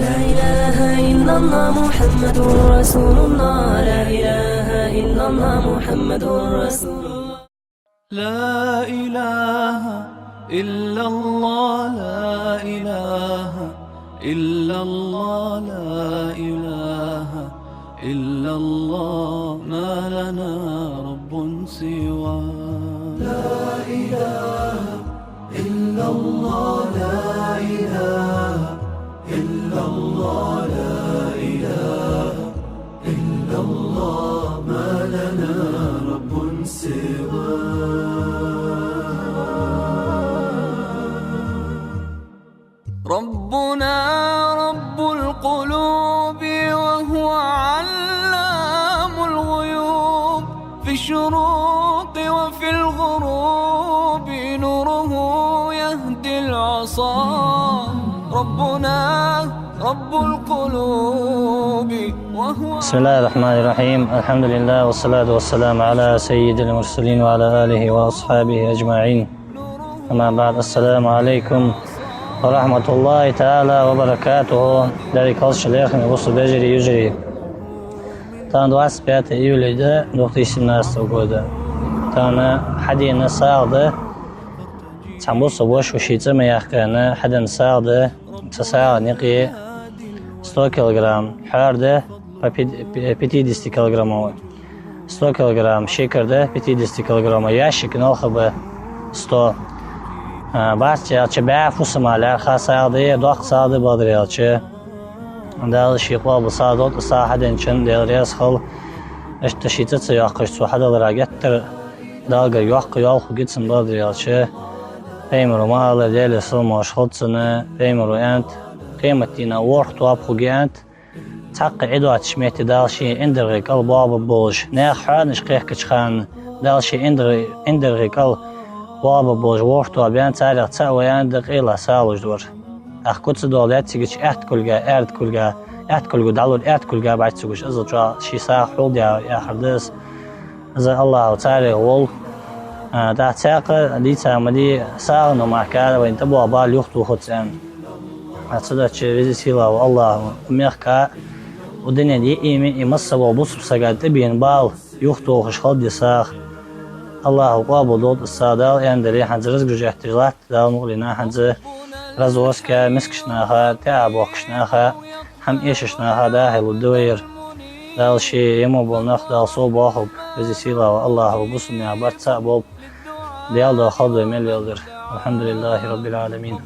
لا إله إلا الله محمد رسول الله. لا إله إلا الله محمد رسول الله. لا إله إلا الله. لا إله إلا الله. لا إله إلا الله. ما لنا رب سوى. لا إله إلا الله. لا إله إلا الله. لا إله إلا الله. ما لنا رب سوى. ربنا رب القلوب وهو علام الغيوب، في الشروق وفي الغروب نوره يهدي العصا. ربنا رب القلوب وهو. بسم الله الرحمن الرحيم. الحمد لله والصلاة والسلام على سيد المرسلين وعلى آله وأصحابه أجمعين. أما بعد، السلام عليكم ورحمة الله تعالى وبركاته. Dari kalışılıyakın usul beceri yüceri. Tanrı 25 iylide 2017 года. Tanrı hadiyene sağdı. Çambusu boş uşici meyakkanı hadin sağdı. Çasağı niqi 100 kilogram. Hardı 50 kilogramı. 100 kilogram şekerdi 50 kilogramı. Ящик нахабы 100. Barcha elchi bär fusmalar xasadi doq sadi badriyalchi. Dal shiqwa busadot sahadan chin delres xil ishtashita yaqış suhadalara gettir. Dalga yoq yoq gitsin badriyalchi. Peymru mala deles moş xotsını peymru ent qiymatina wort top xugent. Taqqa edwat shmeti dalshi indirrik al bab boj. Ne xanish qeqchxan dalshi indirrik al بابا بوج ورطة بيان تاريخ تساوي عندك إلا سالوج دور. أخكوتس دولات تيجي أحد كلجا أرد كلجا أحد كلجا دالور أحد كلجا بعد تسويش إذا جا شيء ساق حول يا حدث إذا الله تاريخ وول ده تاقة دي تامدي ساق نماركار وإنت بوا بال يختو خدسان. أتصدق شيء رزق سيلا والله ميخكا ودنيا دي إيمي إمصبو بصب سجاد تبين بال يختو خش خد ساق. الله قابل ضد الصادق يندري حنز رزق جهتجلات دال مغلنا حنز رزوسكا مسكشناها تعبوكشناها هم إيششناها داخل الدوير دال شي يمو بالنخ دال صوب واخب بزي سيلا والله وبصم يا برت سابوب ديال دا خضو مليالدر. الحمد لله رب العالمين.